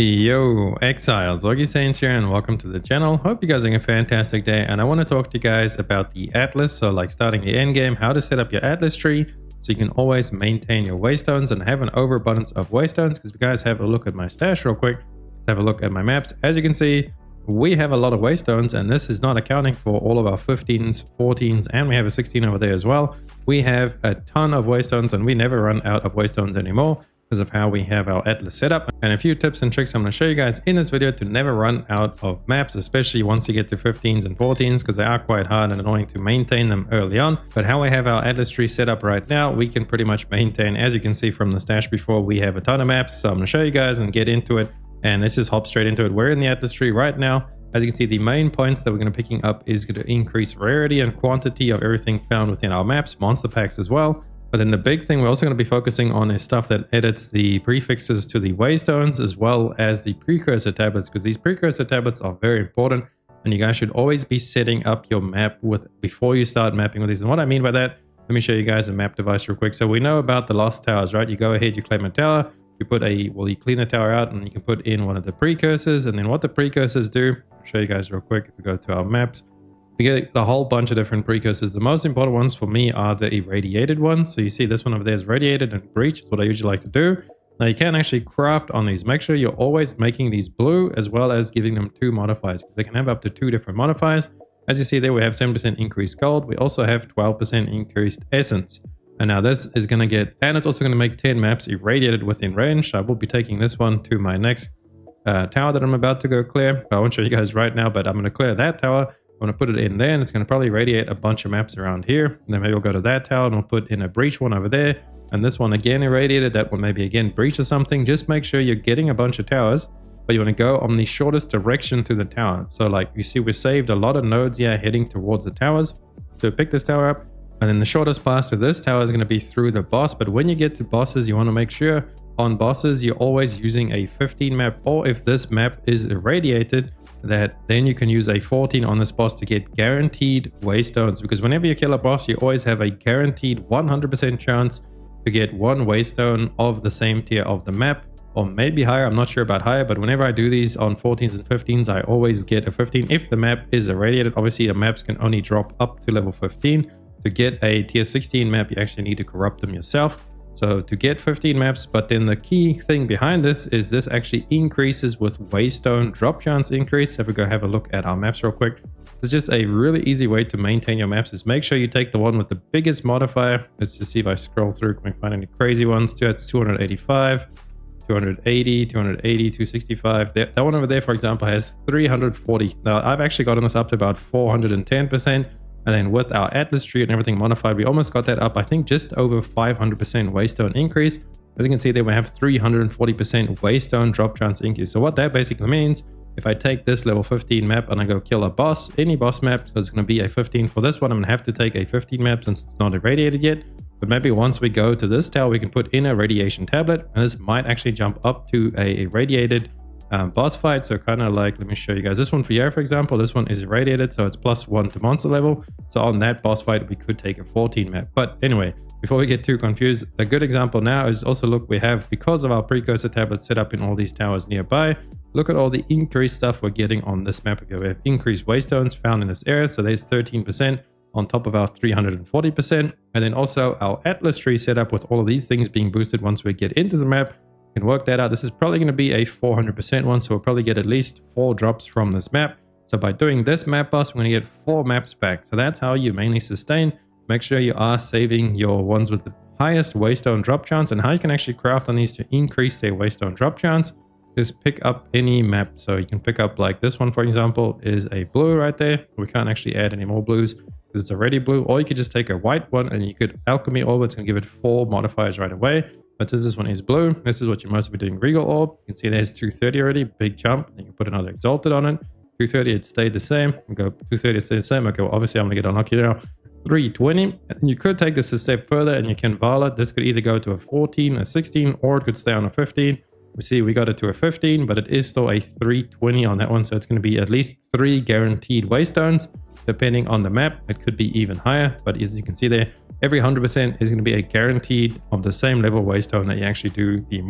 Yo, Exiles, Augiesaint here and welcome to the channel. Hope you guys are having a fantastic day, and I want to talk to you guys about the Atlas. So like starting the end game, how to set up your Atlas tree so you can always maintain your Waystones and have an overabundance of Waystones. Because if you guys have a look at my stash real quick, let's have a look at my maps. As you can see, we have a lot of Waystones, and this is not accounting for all of our 15s, 14s, and we have a 16 over there as well. We have a ton of Waystones and we never run out of Waystones anymore because of how we have our Atlas set up. And a few tips and tricks I'm going to show you guys in this video to never run out of maps, especially once you get to 15s and 14s, because they are quite hard and annoying to maintain them early on. But how I have our Atlas tree set up right now, we can pretty much maintain, as you can see from the stash before, we have a ton of maps. So I'm going to show you guys and get into it, and let's just hop straight into it. We're in the Atlas tree right now. As you can see, the main points that we're going to be picking up is going to increase rarity and quantity of everything found within our maps, monster packs as well. But then the big thing we're also going to be focusing on is stuff that edits the prefixes to the Waystones as well as the precursor tablets, because these precursor tablets are very important and you guys should always be setting up your map before you start mapping with these. And what I mean by that, let me show you guys a map device real quick. So we know about the lost towers, right? You go ahead, you claim a tower, you clean the tower out and you can put in one of the precursors. And then what the precursors do, I'll show you guys real quick. If we go to our maps, you get a whole bunch of different precursors. The most important ones for me are the irradiated ones. So you see this one over there is radiated and breach. Is what I usually like to do. Now you can actually craft on these. Make sure you're always making these blue as well as giving them 2 modifiers, because they can have up to 2 different modifiers. As you see there, we have 7% increased gold. We also have 12% increased essence. And now this is going to get, and it's also going to make 10 maps irradiated within range. I will be taking this one to my next tower that I'm about to go clear. I won't show you guys right now, but I'm going to clear that tower. I'm going to put it in there, and it's going to probably radiate a bunch of maps around here. And then maybe we'll go to that tower and we'll put in a breach one over there. And this one again irradiated, that one maybe again breach or something. Just make sure you're getting a bunch of towers, but you want to go on the shortest direction to the tower. So like you see, we saved a lot of nodes here heading towards the towers. So pick this tower up, and then the shortest path to this tower is going to be through the boss. But when you get to bosses, you want to make sure on bosses, you're always using a 15 map, or if this map is irradiated, that then you can use a 14 on this boss to get guaranteed Waystones, because whenever you kill a boss, you always have a guaranteed 100% chance to get 1 Waystone of the same tier of the map, or maybe higher. I'm not sure about higher, but whenever I do these on 14s and 15s, I always get a 15 if the map is irradiated. Obviously, the maps can only drop up to level 15. To get a tier 16 map, you actually need to corrupt them yourself. So to get 15 maps, but then the key thing behind this is this actually increases with Waystone drop chance increase. If we go have a look at our maps real quick, it's just a really easy way to maintain your maps. Is make sure you take the one with the biggest modifier. Let's just see if I scroll through, can we find any crazy ones? That's 285, 280, 280, 265. That one over there, for example, has 340. Now I've actually gotten this up to about 410%. And then with our Atlas tree and everything modified, we almost got that up, I think, just over 500% Waystone increase. As you can see there, we have 340% Waystone drop chance increase. So what that basically means, if I take this level 15 map and I go kill a boss, any boss map, so it's going to be a 15 for this one. I'm going to have to take a 15 map since it's not irradiated yet. But maybe once we go to this tower, we can put in a radiation tablet, and this might actually jump up to a irradiated boss fight. So kind of like, let me show you guys this one for Yara, for example. This one is irradiated, so it's +1 to monster level. So on that boss fight, we could take a 14 map. But anyway, before we get too confused, a good example now is also, look, we have, because of our precursor tablets set up in all these towers nearby, look at all the increased stuff we're getting on this map. We have increased Waystones found in this area. So there's 13% on top of our 340%. And then also our Atlas tree set up with all of these things being boosted once we get into the map. Can work that out. This is probably going to be a 400% one, so we'll probably get at least 4 drops from this map. So by doing this map boss, we're going to get 4 maps back. So that's how you mainly sustain. Make sure you are saving your ones with the highest Waystone drop chance, and how you can actually craft on these to increase their Waystone drop chance. Just pick up any map. So you can pick up, like this one, for example, is a blue right there. We can't actually add any more blues because it's already blue. Or you could just take a white one and you could alchemy orb. It's going to give it 4 modifiers right away. But since this one is blue, this is what you're mostly doing. Regal Orb, you can see there's 230 already, big jump. You can put another Exalted on it. 230, it stayed the same. We go 230, it stayed the same. Okay, well, obviously I'm going to get unlucky now. 320. And you could take this a step further and you can Vala it. This could either go to a 14, a 16, or it could stay on a 15. We see we got it to a 15, but it is still a 320 on that one. So it's going to be at least 3 guaranteed Waystones. Depending on the map, it could be even higher. But as you can see there, every 100% is going to be a guaranteed of the same level Waystone that you actually do the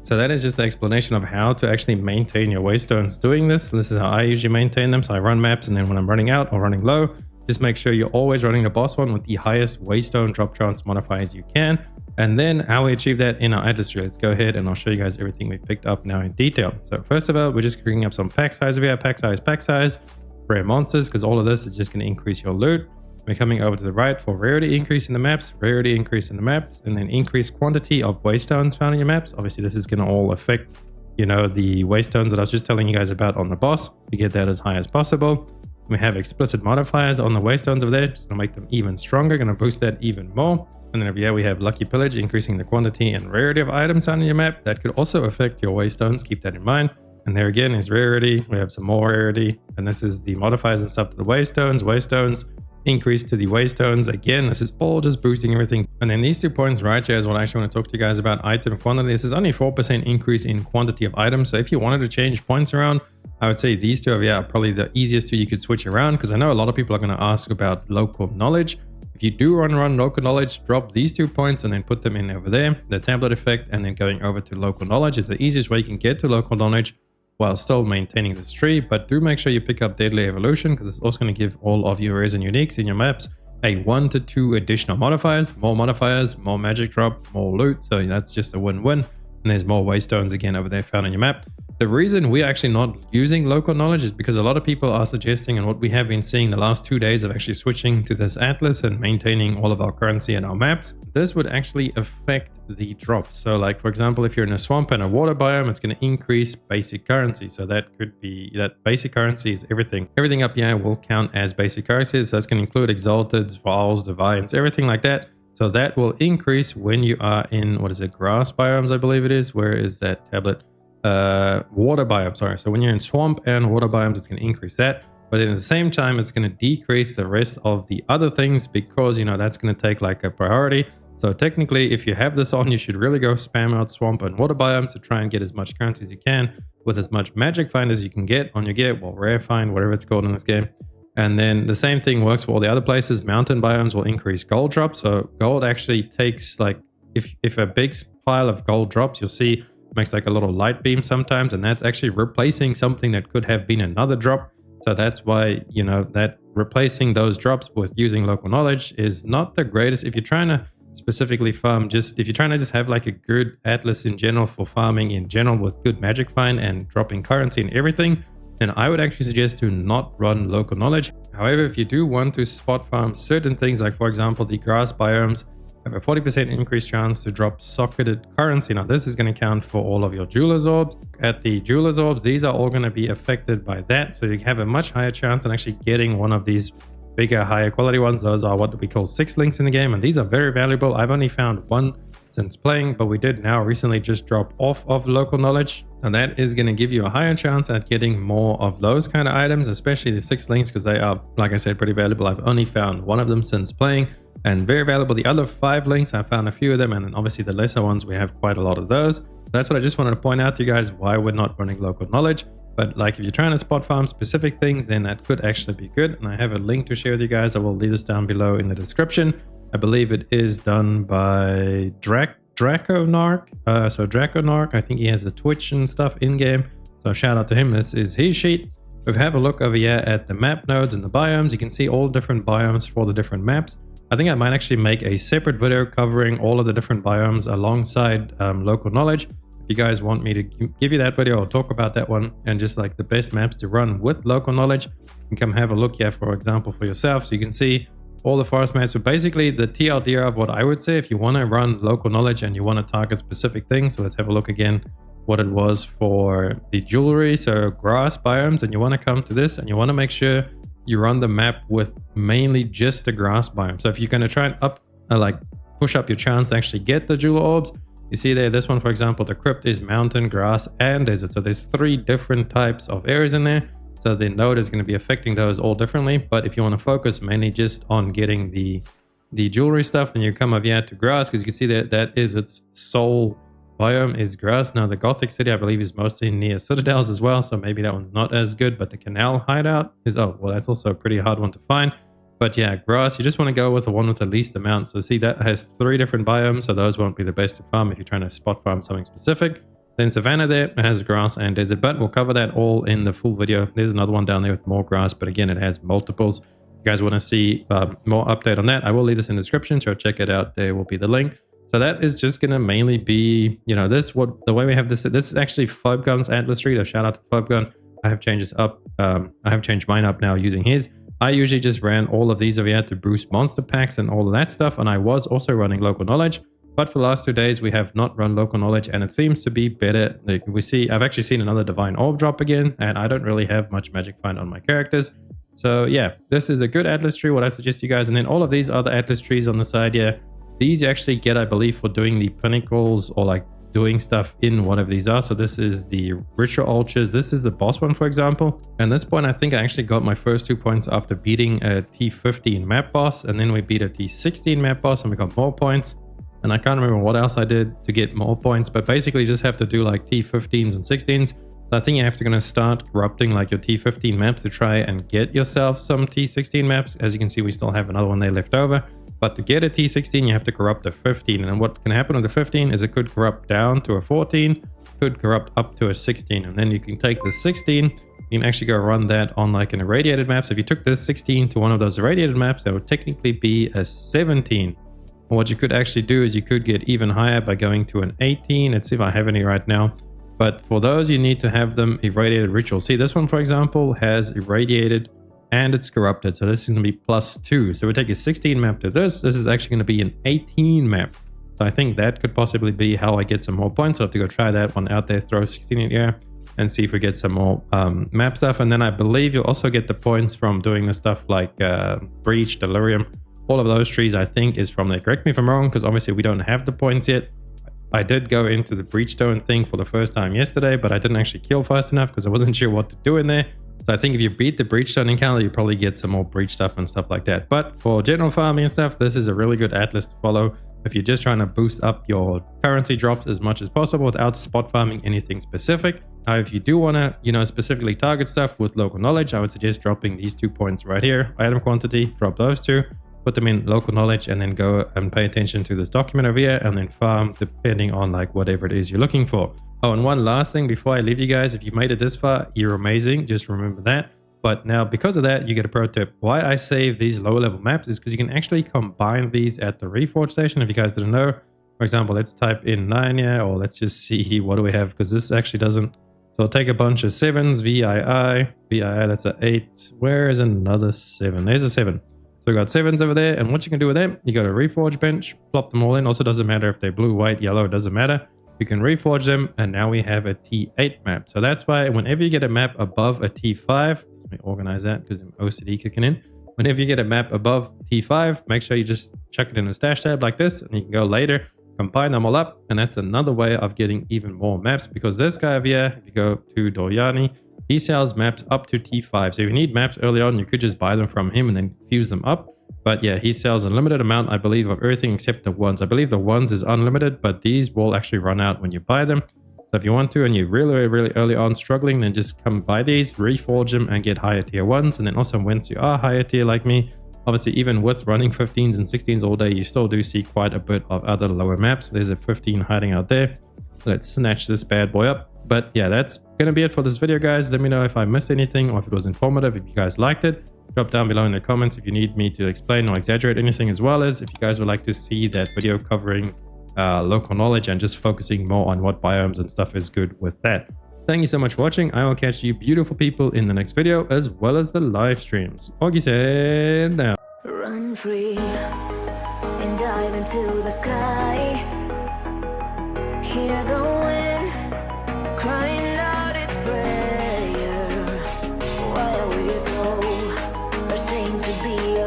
So that is just the explanation of how to actually maintain your Waystones doing this. This is how I usually maintain them. So I run maps, and then when I'm running out or running low, just make sure you're always running the boss one with the highest Waystone drop chance modifiers you can. And then how we achieve that in our Atlas tree. Let's go ahead and I'll show you guys everything we picked up now in detail. So first of all, we're just picking up some pack size. We have pack size, rare monsters, because all of this is just going to increase your loot. We're coming over to the right for rarity increase in the maps, and then increased quantity of Waystones found in your maps. Obviously, this is going to all affect, you know, the Waystones that I was just telling you guys about on the boss to get that as high as possible. We have explicit modifiers on the Waystones over there, just going to make them even stronger, going to boost that even more. And then over here we have Lucky Pillage, increasing the quantity and rarity of items found in your map. That could also affect your Waystones, keep that in mind. And there again is rarity, we have some more rarity, and this is the modifiers and stuff to the Waystones, increase to the Waystones. Again, this is all just boosting everything. And then these 2 points right here is what I actually want to talk to you guys about. Item quantity. This is only 4% increase in quantity of items. So if you wanted to change points around, I would say these two are probably the easiest two you could switch around, because I know a lot of people are going to ask about local knowledge. If you do run local knowledge, drop these 2 points and then put them in over there. The tablet effect and then going over to local knowledge is the easiest way you can get to local knowledge while still maintaining this tree. But do make sure you pick up Deadly Evolution, because it's also going to give all of your rares and uniques in your maps a 1 to 2 additional modifiers, more magic drop, more loot. So that's just a win-win. And there's more Waystones again over there found on your map. The reason we're actually not using local knowledge is because a lot of people are suggesting, and what we have been seeing the last 2 days of actually switching to this Atlas and maintaining all of our currency and our maps, this would actually affect the drops. So like, for example, if you're in a swamp and a water biome, it's going to increase basic currency. So that could be that basic currency is everything. Everything up here will count as basic currencies. So that's going to include exalted, vials, divines, everything like that. So that will increase when you are in, what is it, grass biomes, I believe it is. Where is that tablet? Water biome, sorry. So when you're in swamp and water biomes, it's going to increase that. But at the same time, it's going to decrease the rest of the other things, because, you know, that's going to take like a priority. So technically, if you have this on, you should really go spam out swamp and water biomes to try and get as much currency as you can with as much magic find as you can get on your gear, well, rare find, whatever it's called in this game. And then the same thing works for all the other places. Mountain biomes will increase gold drop. So gold actually takes, like, if a big pile of gold drops, you'll see makes like a little light beam sometimes, and that's actually replacing something that could have been another drop. So that's why, you know, that replacing those drops with using local knowledge is not the greatest. If you're trying to specifically farm, if you're trying to just have like a good Atlas in general for farming in general with good magic find and dropping currency and everything, then I would actually suggest to not run local knowledge. However, if you do want to spot farm certain things, like for example, the grass biomes have a 40% increased chance to drop socketed currency. Now this is going to count for all of your jeweler's orbs. At the jeweler's orbs, these are all going to be affected by that. So you have a much higher chance in actually getting one of these bigger, higher quality ones. Those are what we call 6 links in the game, and these are very valuable. I've only found one since playing, but we did now recently just drop off of local knowledge, and that is going to give you a higher chance at getting more of those kind of items, especially the 6 links, because they are, like I said, pretty valuable. I've only found one of them since playing, and very valuable. The other 5 links, I found a few of them, and then obviously the lesser ones, we have quite a lot of those. That's what I just wanted to point out to you guys, why we're not running local knowledge. But like, if you're trying to spot farm specific things, then that could actually be good. And I have a link to share with you guys. I will leave this down below in the description. I believe it is done by Draconarch. So Draconarch, I think he has a Twitch and stuff in game. So shout out to him. This is his sheet. If we have a look over here at the map nodes and the biomes, you can see all different biomes for the different maps. I think I might actually make a separate video covering all of the different biomes alongside local knowledge. If you guys want me to give you that video or talk about that one and just like the best maps to run with local knowledge, you can come have a look here, for example, for yourself. So you can see all the forest maps. So basically the TLDR of what I would say, if you want to run local knowledge and you want to target specific things. So let's have a look again what it was for the jewelry. So grass biomes, and you want to come to this and you want to make sure you run the map with mainly just the grass biome. So if you're going to try and push up your chance to actually get the jeweler orbs, you see there, this one, for example, the crypt is mountain, grass, and desert. So there's 3 different types of areas in there. So the node is going to be affecting those all differently. But if you want to focus mainly just on getting the jewelry stuff, then you come over here to grass, because you can see that that is its sole biome is grass. Now the Gothic City, I believe, is mostly near citadels as well. So maybe that one's not as good, but the canal hideout is, oh, well, that's also a pretty hard one to find. But yeah, grass, you just want to go with the one with the least amount. So see, that has 3 different biomes. So those won't be the best to farm if you're trying to spot farm something specific. Then savanna there, it has grass and desert, but we'll cover that all in the full video. There's another one down there with more grass, but again, it has multiples. If you guys want to see more update on that, I will leave this in the description, so check it out. There will be the link. So that is just going to mainly be, you know, the way we have this is actually Phobgun's Atlas tree. So shout out to Phobgun. I have changed this up. I have changed mine up now using his. I usually just ran all of these over here to boost monster packs and all of that stuff. And I was also running local knowledge. But for the last 2 days, we have not run local knowledge, and it seems to be better. Like I've actually seen another divine orb drop again, and I don't really have much magic find on my characters. So yeah, this is a good Atlas tree, what I suggest you guys. And then all of these other Atlas trees on the side here, these you actually get, I believe, for doing the pinnacles or like doing stuff in one of these are. So this is the ritual altars. This is the boss one, for example. And this point, I think I actually got my first 2 points after beating a T15 map boss, and then we beat a T16 map boss and we got more points. And I can't remember what else I did to get more points, but basically you just have to do like T15s and 16s. So I think you have to gonna start corrupting like your T15 maps to try and get yourself some T16 maps. As you can see, we still have another one there left over. But to get a T16, you have to corrupt a 15. And then what can happen with the 15 is it could corrupt down to a 14, could corrupt up to a 16. And then you can take the 16, you can actually go run that on like an irradiated map. So if you took this 16 to one of those irradiated maps, that would technically be a 17. And what you could actually do is you could get even higher by going to an 18. Let's see if I have any right now. But for those, you need to have them irradiated ritual. See, this one, for example, has irradiated and it's corrupted. So this is going to be +2. So we take a 16 map to this. This is actually going to be an 18 map. So I think that could possibly be how I get some more points. I'll have to go try that one out there, throw 16 in the air and see if we get some more map stuff. And then I believe you'll also get the points from doing the stuff like Breach, Delirium. All of those trees, I think, is from there. Correct me if I'm wrong, because obviously we don't have the points yet. I did go into the Breachstone thing for the first time yesterday, but I didn't actually kill fast enough because I wasn't sure what to do in there. So I think if you beat the Breachstone encounter, you probably get some more Breach stuff and stuff like that. But for general farming and stuff, this is a really good Atlas to follow if you're just trying to boost up your currency drops as much as possible without spot farming anything specific. Now, if you do want to, you know, specifically target stuff with local knowledge, I would suggest dropping these 2 points right here. Item quantity, drop those 2. Put them in local knowledge and then go and pay attention to this document over here and then farm depending on like whatever it is you're looking for. Oh, and one last thing before I leave you guys, if you made it this far, you're amazing. Just remember that. But now because of that, you get a pro tip. Why I save these lower level maps is because you can actually combine these at the Reforge station. If you guys didn't know, for example, let's type in 9 here, or let's just see what do we have, because this actually doesn't. So I'll take a bunch of 7s, VII, that's an 8. Where is another 7? There's a 7. So we got 7s over there, and what you can do with them, you go to Reforge bench, plop them all in. Also doesn't matter if they're blue, white, yellow, it doesn't matter. You can reforge them, and now we have a T8 map. So that's why whenever you get a map above a T5, let me organize that because I'm OCD kicking in. Whenever you get a map above T5, make sure you just chuck it in a stash tab like this, and you can go later, combine them all up, and that's another way of getting even more maps, because this guy over here, if you go to Doryani, he sells maps up to T5. So if you need maps early on, you could just buy them from him and then fuse them up. But yeah, he sells a limited amount, I believe, of everything except the ones. I believe the ones is unlimited, but these will actually run out when you buy them. So if you want to and you're really early on struggling, then just come buy these, reforge them and get higher tier ones. And then also once you are higher tier like me, obviously even with running 15s and 16s all day, you still do see quite a bit of other lower maps. There's a 15 hiding out there. Let's snatch this bad boy up. But yeah, that's gonna be it for this video, guys. Let me know if I missed anything or if it was informative. If you guys liked it, drop down below in the comments if you need me to explain or exaggerate anything, as well as if you guys would like to see that video covering local knowledge and just focusing more on what biomes and stuff is good with that. Thank you so much for watching. I will catch you beautiful people in the next video, as well as the live streams. Augiesaint now. Run free and dive into the sky. Hear the